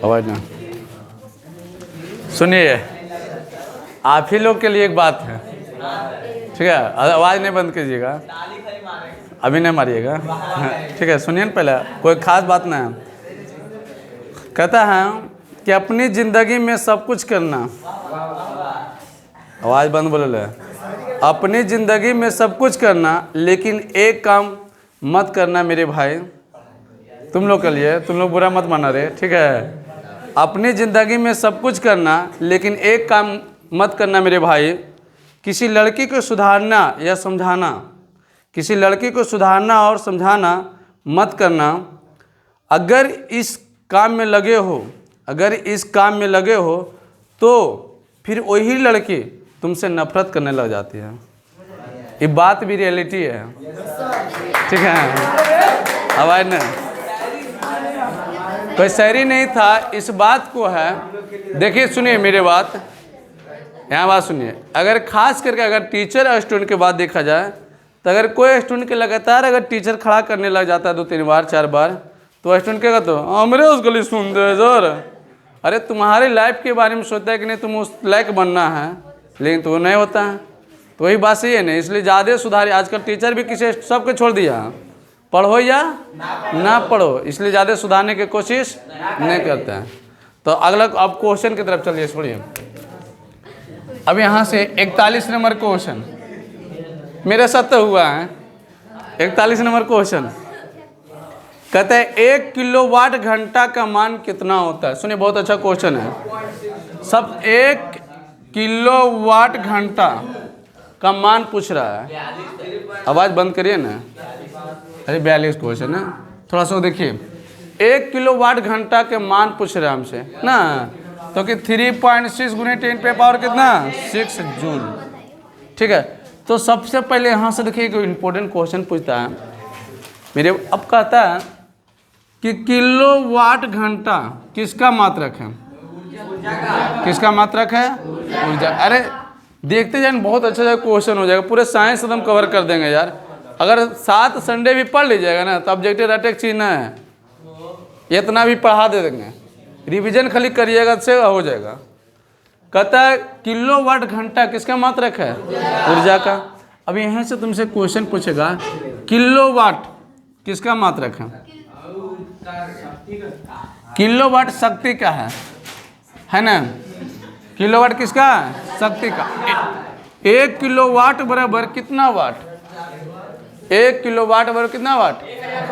आवाज ना सुनिए, आप ही लोग के लिए एक बात है, ठीक है? आवाज़ नहीं बंद कीजिएगा, अभी नहीं मारिएगा, ठीक है? सुनिए ना, पहले कोई खास बात ना है। कहता है कि अपनी ज़िंदगी में सब कुछ करना, आवाज़ बंद बोले ले, अपनी ज़िंदगी में सब कुछ करना, लेकिन एक काम मत करना मेरे भाई, तुम लोग के लिए, तुम लोग बुरा मत माना रे, ठीक है? अपनी ज़िंदगी में सब कुछ करना, लेकिन एक काम मत करना मेरे भाई, किसी लड़की को सुधारना या समझाना, किसी लड़की को सुधारना और समझाना मत करना। अगर इस काम में लगे हो, अगर इस काम में लगे हो तो फिर वही लड़की तुमसे नफरत करने लग जाती है। ये बात भी रियलिटी है, ठीक है? आवाज़ नहीं, कोई शायरी नहीं था, इस बात को है। देखिए सुनिए मेरे बात, यहाँ बात सुनिए। अगर खास करके अगर टीचर और स्टूडेंट के बाद देखा जाए तो अगर कोई स्टूडेंट के लगातार अगर टीचर खड़ा करने लग जाता है 2-3 बार 4 बार, तो स्टूडेंट क्या कहते हो, हमरे उस गली सुन दे सर। अरे तुम्हारी लाइफ के बारे में सोचता है कि नहीं तुम उस लायक बनना है, लेकिन तो नहीं होता है। तो वही बात सही है नहीं, इसलिए ज़्यादा सुधार। आजकल टीचर भी किसी सबके छोड़ दिया, पढ़ो या ना पढ़ो, इसलिए ज़्यादा सुधारने की कोशिश नहीं करते हैं। तो अगला अब क्वेश्चन की तरफ चलिए, छोड़िए। अब यहाँ से 41 नंबर क्वेश्चन मेरे साथ तो हुआ है। 41 नंबर क्वेश्चन कहते हैं 1 किलोवाट घंटा का मान कितना होता है? सुनिए, बहुत अच्छा क्वेश्चन है। सब 1 किलोवाट घंटा का मान पूछ रहा है। आवाज़ बंद करिए ना। अरे 42 क्वेश्चन है, थोड़ा सा देखिए। 1 किलोवाट घंटा के मान पूछ रहे हैं हमसे ना, तो कि 3.6 × 10⁻⁴ कितना 6 जूल, ठीक है? तो सबसे पहले यहाँ से देखिए कोई इम्पोर्टेंट क्वेश्चन पूछता है मेरे। अब कहता है कि किलोवाट घंटा किसका मात्रक है? किसका मात्रक है? ऊर्जा। अरे देखते जाए, बहुत अच्छा क्वेश्चन हो जाएगा, पूरे साइंस एकदम कवर कर देंगे यार। अगर 7 संडे भी पढ़ लीजिएगा ना तो ऑब्जेक्टिव अटैक चीज ना है, इतना भी पढ़ा दे देंगे, रिवीजन खाली करिएगा से हो जाएगा। कहता है किलोवाट घंटा किसका मात्रक है? ऊर्जा का। अब यहाँ से तुमसे क्वेश्चन पूछेगा किलोवाट किसका मात्रक है? किलोवाट शक्ति का है ना? किलोवाट किसका? शक्ति का। 1 किलोवाट बराबर कितना वाट? 1 किलोवाट बराबर कितना वाट?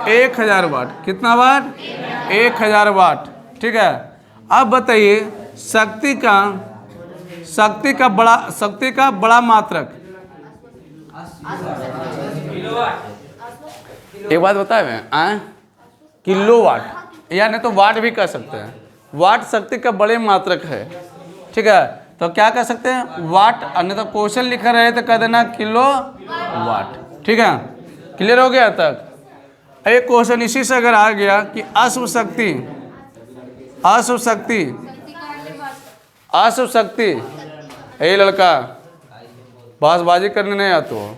1000 वाट। कितना वाट? 1000 वाट, ठीक है? अब बताइए शक्ति का बड़ा मात्रक। एक बात बताए किलोवाट या नहीं तो वाट भी कह सकते हैं। वाट शक्ति का बड़े मात्रक है, ठीक है? तो क्या कह सकते हैं? वाट। अन्य तो क्वेश्चन लिखा रहे तो कह देना किलो वाट, ठीक है? क्लियर हो गया तक? एक क्वेश्चन इसी से अगर आ गया कि अश्व शक्ति, ये लड़का बाजबाजी करने नहीं आता हो,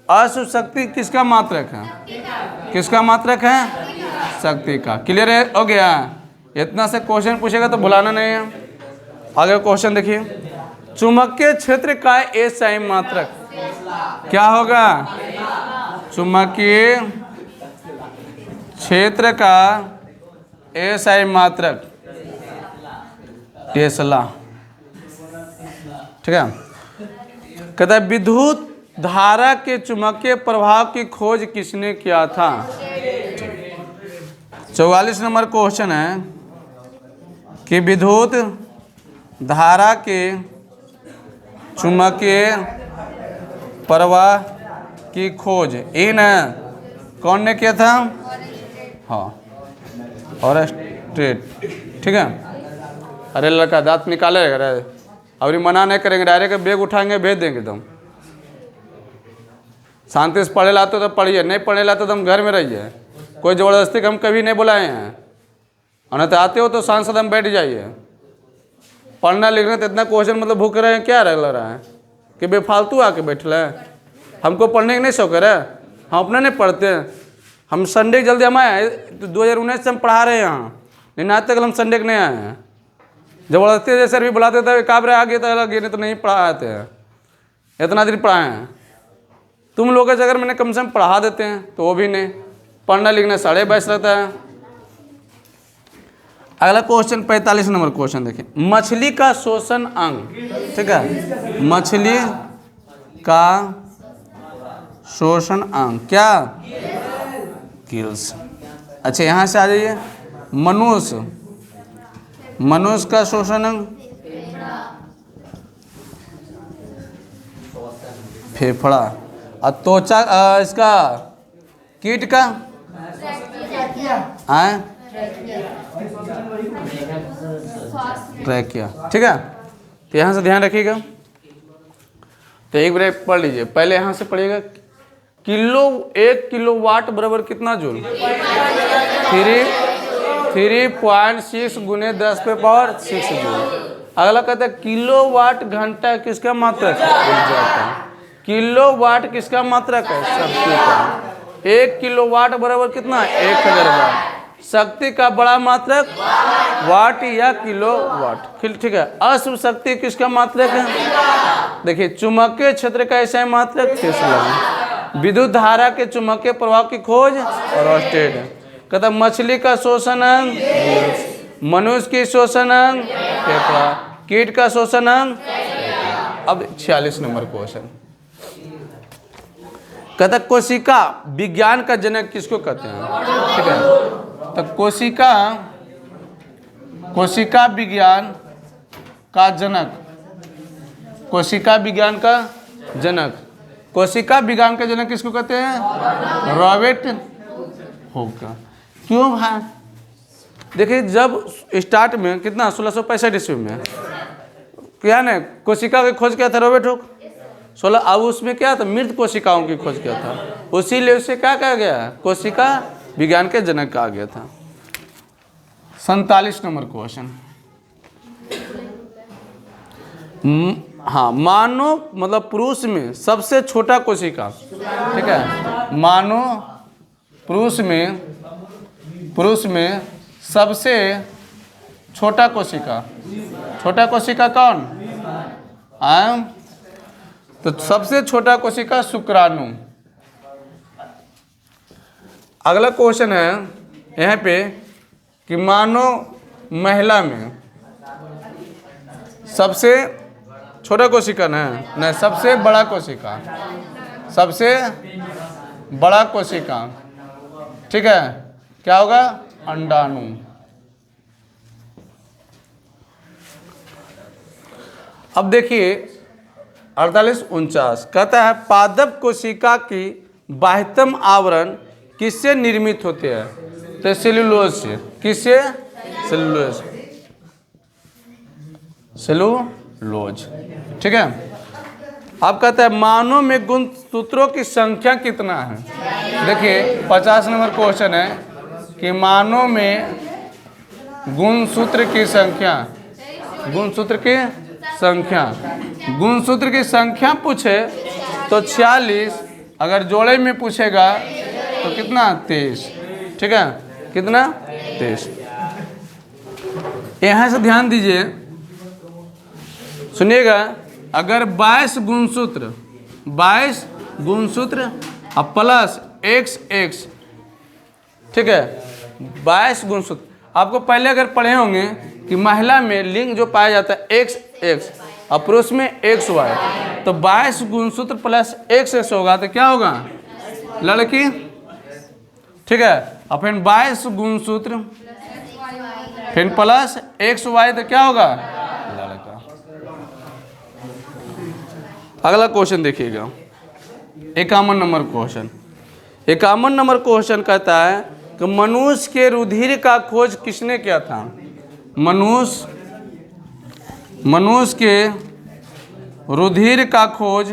अश्व शक्ति किसका मात्रक है? किसका मात्रक है? शक्ति का। क्लियर हो गया? इतना से क्वेश्चन पूछेगा तो भुलाना नहीं है। आगे क्वेश्चन देखिए। चुंबकीय क्षेत्र का एसआई मात्रक क्या होगा? चुंबकीय क्षेत्र का एसआई मात्रक टेस्ला, ठीक है? कहता है विद्युत धारा के चुंबकीय प्रभाव की खोज किसने किया था? 44 नंबर क्वेश्चन है कि विद्युत धारा के चुंबकीय प्रवाह की खोज इन कौन ने किया था? हाँ, और स्ट्रेट, ठीक है? अरे लड़का दांत निकाले, अरे अभी मना नहीं करेंगे, डायरेक्ट बैग उठाएंगे भेज देंगे तुम। शांति से पढ़े लाते तो पढ़िए, नहीं पढ़े लाते तो हम घर में रहिए। कोई ज़बरदस्ती हम कभी नहीं बुलाए हैं, और नहीं तो आते हो तो सांसद हम बैठ जाइए। पढ़ना लिखना तो इतना क्वेश्चन मतलब भूख रहे हैं क्या लग रहा है कि बेफालतू आके बैठ रहे हैं? हमको पढ़ने की नहीं शौक है, हम अपना नहीं पढ़ते हैं। हम संडे जल्दी हम आए 2019 से हम पढ़ा रहे हैं यहाँ, लेकिन आज तक हम संडे के नहीं आए हैं। जबरदस्ती जैसे भी बुलाते थे काबरे आगे तो अलग, नहीं तो नहीं पढ़ा आते हैं, इतना दिन पढ़ाए हैं। तुम लोग अगर मैंने कम से कम पढ़ा देते हैं तो वो भी नहीं, पढ़ना लिखना 22.5 रहता है। अगला क्वेश्चन 45 नंबर क्वेश्चन देखिए, मछली का श्वसन अंग, ठीक है, मछली का श्वसन अंग क्या? गिल्स। अच्छा यहाँ से आ जाइए, मनुष्य, मनुष्य का श्वसन अंग फेफड़ा, और त्वचा इसका कीट का ट्रैकिया, ठीक है। तो यहाँ से ध्यान रखिएगा। तो एक ब्रेक पढ़ लीजिए, पहले यहाँ से पढ़िएगा, 1 किलोवाट बराबर कितना जूल? 3.6 गुने 10⁻6 जूल। अगला कहता है किलोवाट घंटा किसका मात्रक है? ऊर्जा का। किलोवाट किसका मात्रक है? शक्ति का। 1 किलोवाट बराबर कितना? 1000 वाट। शक्ति का बड़ा मात्रक वाट या किलोवाट, ठीक है। अश्व शक्ति किसका मात्रक है? देखिए, चुंबकीय क्षेत्र का ऐसा मात्रक टेस्ला। विद्युत धारा के चुंबकीय प्रभाव की खोज और स्टेट। कहता मछली का श्वसन अंग, मनुष्य की श्वसन अंग फेफड़ा, कीट का श्वसन अंग। अब 46 नंबर क्वेश्चन कहता कोशिका विज्ञान का जनक किसको कहते हैं? ठीक है, तो कोशिका विज्ञान का जनक, कोशिका विज्ञान का जनक, कोशिका विज्ञान का जनक किसको कहते हैं? Robert Hooke. क्यों भाई? देखिए, जब स्टार्ट में कितना 1665 ईस्वी में क्या ने कोशिका की खोज किया था रॉबर्ट हुक 16। अब उसमें क्या था? मृत कोशिकाओं की खोज किया था, उसीलिए उसे क्या कहा गया? कोशिका विज्ञान के जनक कहा गया था। 47 नंबर क्वेश्चन, हाँ, मानव मतलब पुरुष में सबसे छोटा कोशिका, ठीक है, मानव पुरुष में सबसे छोटा कोशिका, छोटा कोशिका कौन? तो सबसे छोटा कोशिका शुक्राणु। अगला क्वेश्चन है यहाँ पे कि मानव महिला में सबसे छोटा कोशिका नहीं, सबसे बड़ा कोशिका, सबसे बड़ा कोशिका, ठीक है, क्या होगा? अंडाणु। अब देखिए 48-49 कहता है पादप कोशिका की बाह्यतम आवरण किससे निर्मित होते हैं? तो सेलुलोज से। किससे? सेलुलोज, सेलुलोज, ठीक है। अब कहता है मानव में गुणसूत्रों की संख्या कितना है? देखिए 50 नंबर क्वेश्चन है कि मानव में गुणसूत्र की संख्या, गुणसूत्र की संख्या, गुणसूत्र की संख्या पूछे तो 46, अगर जोड़े में पूछेगा तो कितना? 23, ठीक है, कितना? 23। यहाँ से ध्यान दीजिए, सुनिएगा, अगर 22 गुणसूत्र, 22 गुणसूत्र और प्लस XX, ठीक है, 22 गुणसूत्र। आपको पहले अगर पढ़े होंगे कि महिला में लिंग जो पाया जाता है XX और पुरुष में XY, तो 22 गुणसूत्र प्लस XX होगा तो क्या होगा? लड़की, ठीक है। और फिर 22 गुणसूत्र फिर प्लस XY तो क्या होगा? लड़का। अगला क्वेश्चन देखिएगा, 51 नंबर क्वेश्चन। 51 नंबर क्वेश्चन कहता है कि मनुष्य के रुधिर का खोज किसने किया था? मनुष्य के रुधिर का खोज,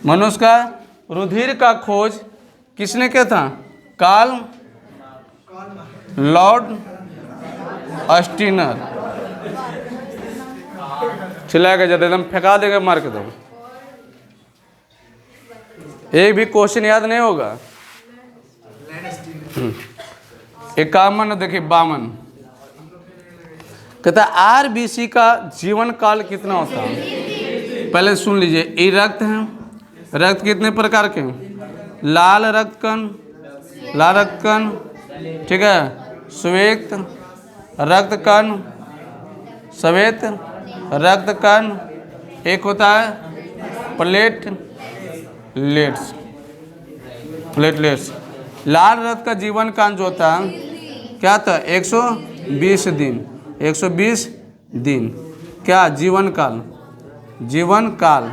मनुष्य का रुधिर का खोज किसने किया था? Karl Lord Steiner. चिल्लाएगा जब एकदम फेंका देगा, मार के दो। एक भी क्वेश्चन याद नहीं होगा। 51, देखिए 52। कहता है आरबीसी का जीवन काल कितना होता है? पहले सुन लीजिए, ये रक्त है। रक्त कितने प्रकार के हैं? लाल रक्त कण, ठीक है, श्वेत रक्त कण, श्वेत रक्त कण, एक होता है प्लेटलेट्स। लाल रक्त का जीवन काल जो होता है क्या था? 120 दिन। 120 दिन क्या जीवन काल,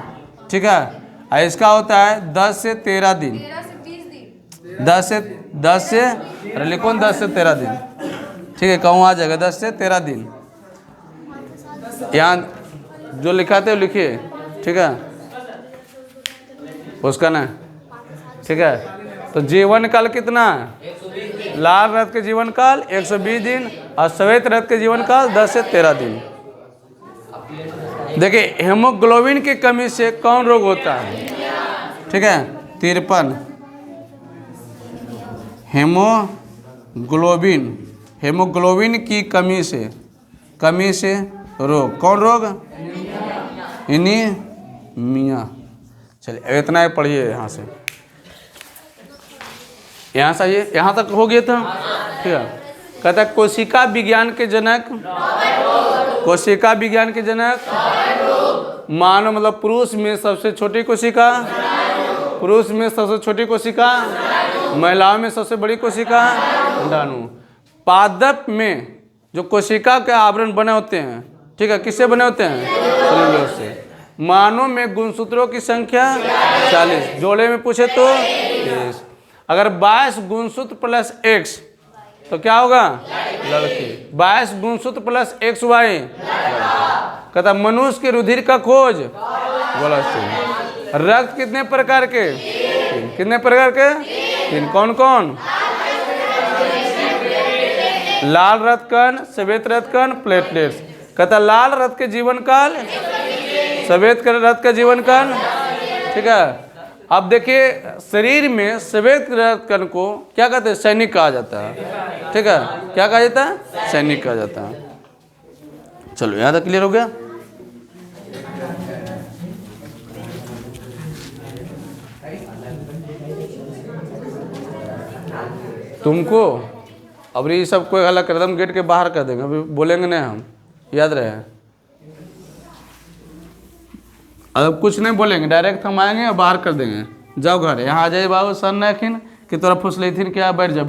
ठीक है। और इसका होता है 10 से 13 दिन। 10 से अरे लिखो 10 से 13 दिन, ठीक है, कहूँ आ जाएगा 10 से 13 दिन। यहाँ जो लिखा थे लिखिए, ठीक है, उसका ना, ठीक है। तो जीवन काल कितना है? लाल रक्त के जीवन काल 120 दिन और श्वेत रक्त के जीवन काल 10 से 13 दिन। देखिए हेमोग्लोबिन की कमी से कौन रोग होता है? ठीक है, 53। हेमोग्लोबिन की कमी से रोग, कौन रोग? एनीमिया। चलिए इतना ही पढ़िए यहाँ से, यहाँ से आइए, यहाँ तक हो गया था, ठीक है। कहता है कोशिका विज्ञान के जनक, मानव मतलब पुरुष में सबसे छोटी कोशिका, महिलाओं में सबसे बड़ी कोशिका अंडाणु। पादप में जो कोशिका के आवरण बने होते हैं, ठीक है, किससे बने होते हैं? सेलुलोज से। मानव में गुणसूत्रों की संख्या 40, जोड़े में पूछे तो 30। अगर 22 गुणसूत्र प्लस एक्स तो क्या होगा? लड़की। 22 गुणसूत्र प्लस एक्स वाई, कहता मनुष्य के रुधिर का खोज, रक्त कितने प्रकार के? कितने प्रकार के? 3। कौन कौन? लाल रक्त कण, श्वेत रक्त कण, प्लेटलेट्स। कहता लाल रक्त के जीवन काल, श्वेत रक्त का जीवन काल, ठीक है। अब देखिए शरीर में श्वेत रक्त कण को क्या कहते हैं? सैनिक कहा जाता है, ठीक है। क्या कहा जाता है? सैनिक कहा जाता है। चलो यहाँ तक क्लियर हो गया। तुमको अब ये सब कोई हल्ला कर दम गेट के बाहर कर देंगे, अभी बोलेंगे नहीं हम, याद रहे। अब कुछ नहीं बोलेंगे, डायरेक्ट हम आएंगे और बाहर कर देंगे। जाओ घर, यहाँ आ जाइए बाबू, सर नखिन कि तोरा फुस ली थी क्या? बैठ जा।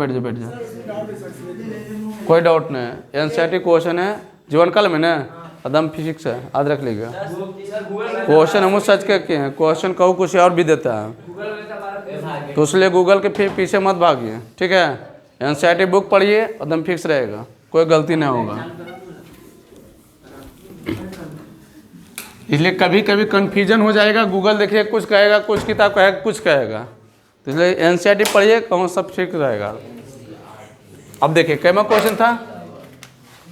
कोई डाउट नहीं है, एनसीईआरटी क्वेश्चन है जीवन काल में ना, एकदम फिजिक्स है, याद रख लीजिएगा। क्वेश्चन हम सच के किए हैं, क्वेश्चन कहूँ कुछ और भी देता है, तो इसलिए गूगल के फिर पीछे मत भागिए, ठीक है। एनसीईआरटी बुक पढ़िए, एकदम फिक्स रहेगा, कोई गलती नहीं होगा। इसलिए कभी कभी कन्फ्यूजन हो जाएगा, गूगल देखिए कुछ कहेगा, कुछ किताब कहेगा, कुछ कहेगा, तो इसलिए एनसीईआरटी पढ़िए, कहूँ सब ठीक रहेगा। अब देखिए कैमा क्वेश्चन था,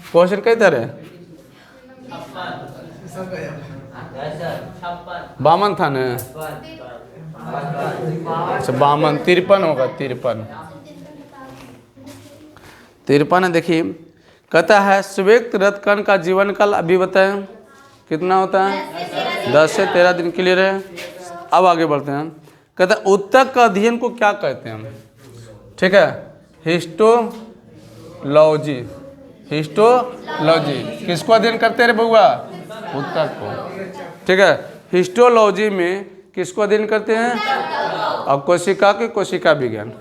क्वेश्चन कई तरह? 52 था ना, अच्छा 52, 53 होगा, 53 है। देखिए कहता है श्वेत रक्त कण का जीवन काल अभी बताएं कितना होता है? 10 से 13 दिन के लिए रहे। अब आगे बढ़ते हैं। कहता है ऊतक का अध्ययन को क्या कहते हैं? ठीक है, हिस्टोलॉजी। किसको अध्ययन करते रहे बउआ? ऊतक को, ठीक है। हिस्टोलॉजी में किसको अध्ययन करते हैं? और कोशिका के कोशिका विज्ञान,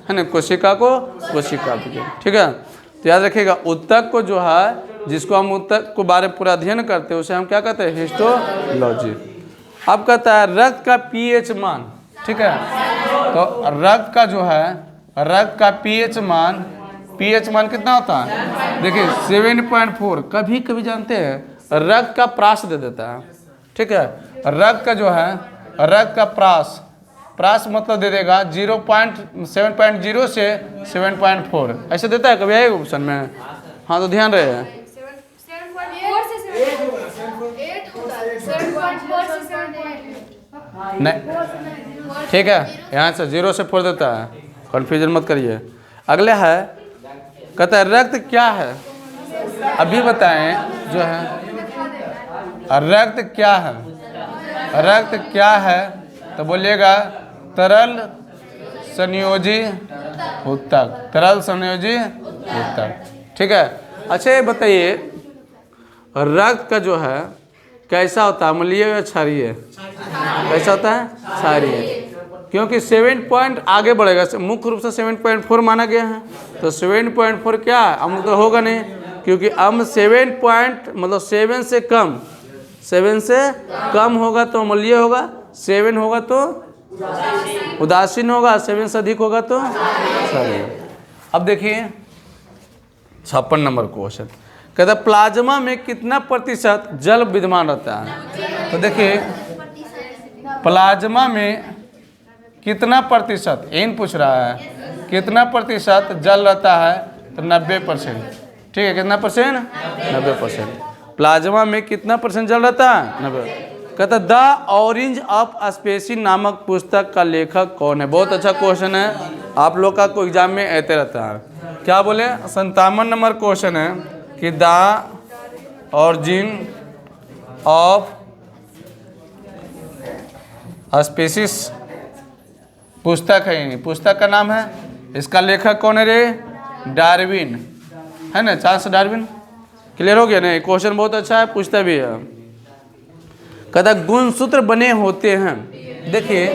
है ना, कोशिका को कोशिका विज्ञान, ठीक है। तो याद रखिएगा ऊतक को जो है, जिसको हम ऊतक को बारे में पूरा अध्ययन करते हैं, उसे हम क्या कहते हैं? हिस्टोलॉजी। अब कहता है रक्त का पीएच मान, ठीक है। तो रक्त का जो है, रक्त का पीएच मान कितना होता है? देखिए 7.4। कभी कभी जानते हैं रक्त का प्रास दे देता है, ठीक है। रक्त का जो है, रक्त का प्रास मतलब दे देगा 7.0 से 7.4 ऐसे देता है, कभी आएगा ऑप्शन में? हाँ तो ध्यान रहे। नहीं, ठीक है, यहाँ से 0 से 4 देता है, कन्फ्यूजन मत करिए। अगले है कहता है रक्त क्या है, अभी बताएं जो है रक्त क्या है, रक्त क्या है, तो बोलिएगा तरल संयोजी ऊतक, तरल संयोजी ऊतक। ठीक है। अच्छा ये बताइए रक्त का जो है कैसा होता है, अम्लीय या क्षारीय? कैसा होता है? क्षारीय। क्योंकि 7 पॉइंट आगे बढ़ेगा, मुख्य रूप से 7.4 माना गया है, तो 7.4 क्या है, अम्ल तो होगा नहीं, क्योंकि अम्ल 7 पॉइंट मतलब 7 से कम, 7 से कम होगा तो अम्लीय होगा, 7 होगा तो उदासीन होगा, 7 से अधिक होगा तो क्षारीय। अब देखिए 56 नंबर क्वेश्चन, कहता है प्लाज्मा में कितना प्रतिशत जल विद्यमान रहता है? तो देखिए प्लाज्मा में कितना प्रतिशत, इन पूछ रहा है कितना प्रतिशत जल रहता है, तो 90%। ठीक है, कितना परसेंट? 90%। प्लाज्मा में कितना परसेंट जल रहता है? 90। कहता द ऑरेंज ऑफ स्पेसी नामक पुस्तक का लेखक कौन है? बहुत अच्छा क्वेश्चन है, आप लोग का कोई एग्जाम में ऐसे रहता है। क्या बोले? 57 नंबर क्वेश्चन है कि द ऑरिजिन ऑफ स्पीसीज पुस्तक है, पुस्तक का नाम है, इसका लेखक कौन है रे? डार्विन है ना, चार्ल्स डार्विन। क्लियर हो गया नहीं? क्वेश्चन बहुत अच्छा है, पूछता भी है। कहता गुणसूत्र बने होते हैं, देखिए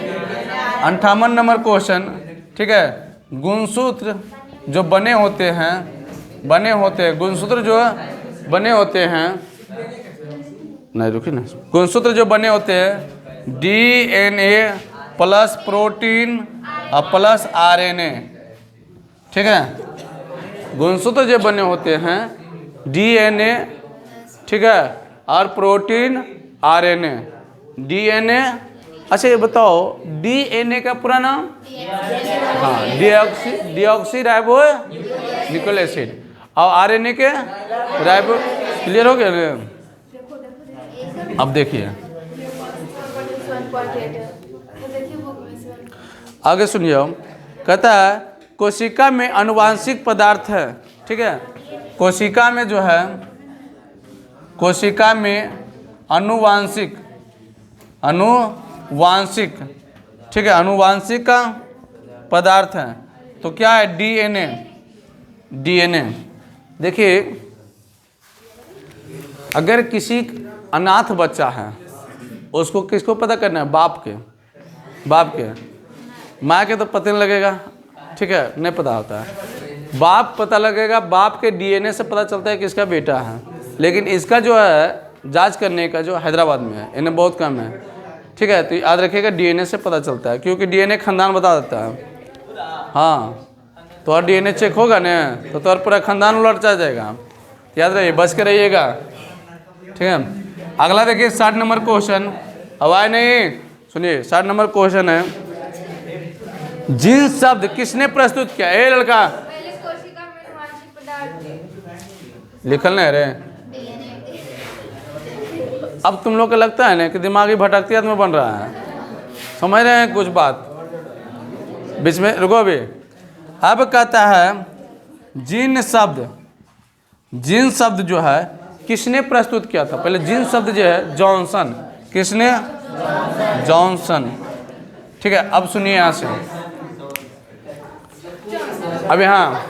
58 नंबर क्वेश्चन। ठीक है, गुणसूत्र जो बने होते हैं, गुणसूत्र जो बने होते हैं, नहीं रुकिए ना, गुणसूत्र जो बने होते हैं DNA प्लस प्रोटीन और प्लस RNA। ठीक है, गुणसूत्र जो बने होते हैं DNA, ठीक है, और प्रोटीन RNA, DNA। अच्छा ये बताओ DNA का पूरा नाम? हाँ, डिऑक्सी राइबो न्यूक्लिक एसिड, और RNA के राइबो। क्लियर हो गया? अब देखिए आगे सुनिए, कहता है कोशिका में आनुवांशिक पदार्थ है। ठीक है, कोशिका में जो है, कोशिका में आनुवांशिक, ठीक है, आनुवांशिक का पदार्थ है, तो क्या है? DNA। देखिए अगर किसी अनाथ बच्चा है, उसको किसको पता करना है? बाप के, माँ के तो पता नहीं लगेगा। ठीक है, नहीं पता होता है, बाप पता लगेगा, बाप के DNA से पता चलता है कि इसका बेटा है। लेकिन इसका जो है जांच करने का जो हैदराबाद में है, इन्हें बहुत कम है। ठीक है, तो याद रखिएगा DNA से पता चलता है, क्योंकि DNA खानदान बता देता है। हाँ, तो और DNA चेक होगा ना तो और पूरा खानदान उलट जाएगा। याद रहिए, बच के रहिएगा। ठीक है, अगला देखिए 60 नंबर क्वेश्चन। आवाज नहीं, सुनिए 60 नंबर क्वेश्चन है, जीन शब्द किसने प्रस्तुत किया? ए लड़का, लिखल नहीं रे। अब तुम लोग को लगता है ना कि दिमागी भटकती आदमी बन रहा है, समझ रहे हैं कुछ बात? बीच में रुको अभी। अब कहता है जीन शब्द जो है किसने प्रस्तुत किया था? पहले जीन शब्द जो है जॉनसन, किसने? जॉनसन। ठीक है, अब सुनिए यहाँ से। अब यहाँ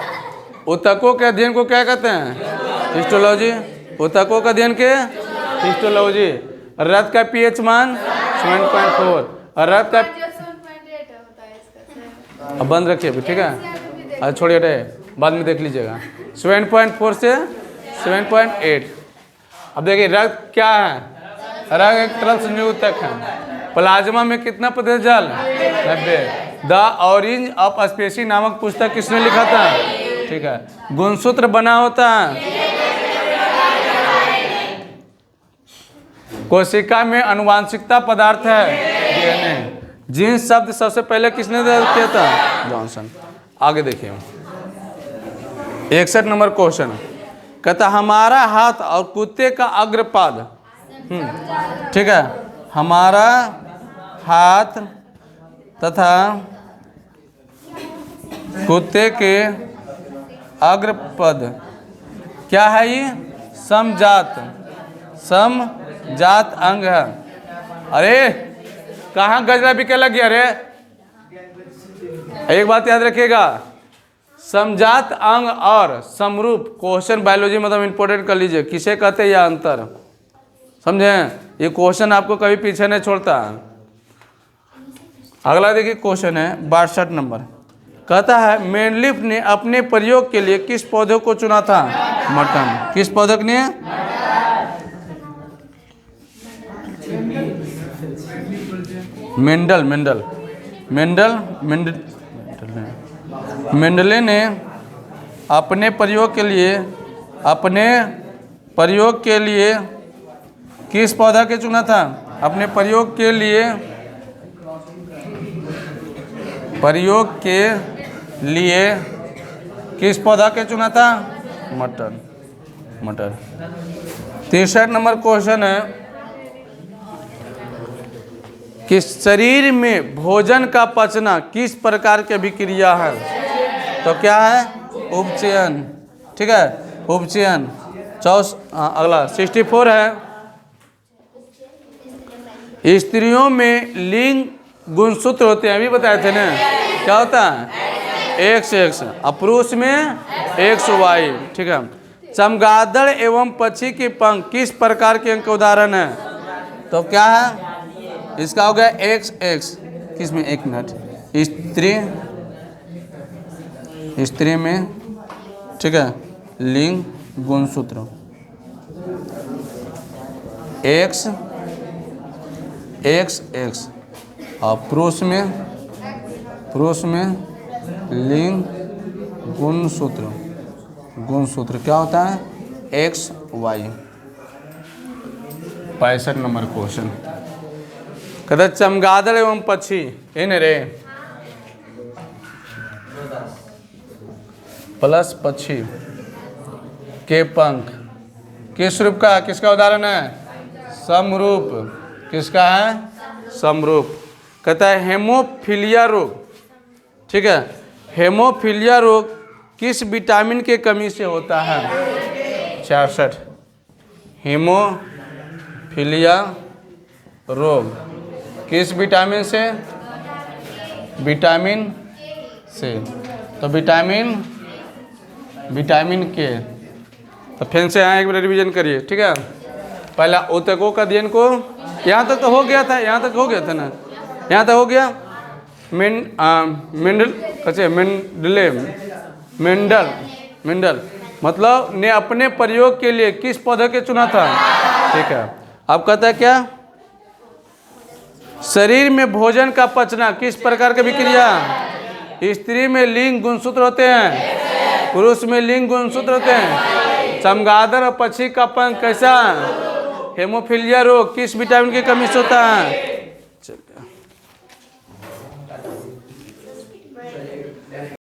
ऊतकों के अध्ययन को क्या कहते हैं? हिस्टोलॉजी। ऊतकों का अध्ययन के हिस्टोलॉजी। रक्त का pH मान 7.4, और रक्त का अब बंद रखिए अभी। ठीक है, अरे छोड़िए रे, बाद में देख लीजिएगा। 7.4 से 7.8। अब देखिए रक्त क्या है? रक्त एक तरल संयुग्तक है। प्लाज्मा में कितना प्रतिशत जल? 90। द ऑरेंज ऑफ स्पेसी नामक पुस्तक किसने लिखा था? ठीक है, गुणसूत्र बना होता है कोशिका में आनुवांशिकता पदार्थ है DNA। जीन शब्द सबसे पहले किसने किया था? जॉनसन। आगे देखिए 61 नंबर क्वेश्चन, कहता हमारा हाथ और कुत्ते का अग्रपाद। ठीक है, हमारा हाथ तथा कुत्ते के अग्रपद। क्या है ये? समजात, समजात अंग है। अरे कहाँ गजरा बिके लग गया? अरे एक बात याद रखिएगा, समजात अंग और समरूप, क्वेश्चन बायोलॉजी मतलब इंपॉर्टेंट कर लीजिए, किसे कहते हैं या अंतर, समझे? ये क्वेश्चन आपको कभी पीछे नहीं छोड़ता। अगला देखिए क्वेश्चन है 62 नंबर, कहता है मेंडलीफ ने अपने प्रयोग के लिए किस पौधे को चुना था? मटन। किस पौधे के लिए? Mendel Mendel Mendel Mendel Mendel ने अपने प्रयोग के लिए किस पौधा के चुना था? अपने प्रयोग के लिए किस पौधा के चुना था? मटर। 63 नंबर क्वेश्चन है कि शरीर में भोजन का पचना किस प्रकार की अभिक्रिया है? तो क्या है? उपचयन। ठीक है, उपचयन। अगला 64 है, स्त्रियों में लिंग गुणसूत्र होते हैं, अभी बताए थे ना, क्या होता है? XX, और पुरुष में XY। ठीक है, चमगादड़ एवं पक्षी के पंख किस प्रकार के अंग का उदाहरण है? तो क्या है? इसका हो गया XX। किसमें? एक मिनट, स्त्री में, ठीक है, लिंग गुणसूत्र XX, और पुरुष में लिंग गुणसूत्र क्या होता है? XY। 65 नंबर क्वेश्चन, कहते चमगादड़ एवं पक्षी इन रे प्लस पक्षी के पंख किस रूप का, किसका उदाहरण है? समरूप। किसका है? समरूप। कहता है हेमोफीलिया रोग, ठीक है, हेमोफीलिया रोग किस विटामिन के कमी से होता है? 66। हेमोफीलिया रोग किस विटामिन से? विटामिन से। तो विटामिन के। तो फिर से यहाँ एक बार रिवीजन करिए, ठीक है। पहला ऊतकों का अध्ययन को, यहाँ तक तो हो गया था, यहाँ तक हो गया था ना, यहाँ तक हो गया। मेंडल मतलब ने अपने प्रयोग के लिए किस पौधे के चुना था? ठीक है। अब कहता है क्या? शरीर में भोजन का पचना किस प्रकार की विक्रिया? स्त्री में लिंग गुणसूत्र होते हैं, पुरुष में लिंग गुणसूत्र होते हैं। चमगादड़ और पक्षी का पंख कैसा? हेमोफीलिया रोग किस विटामिन की कमी से होता है? चलिए।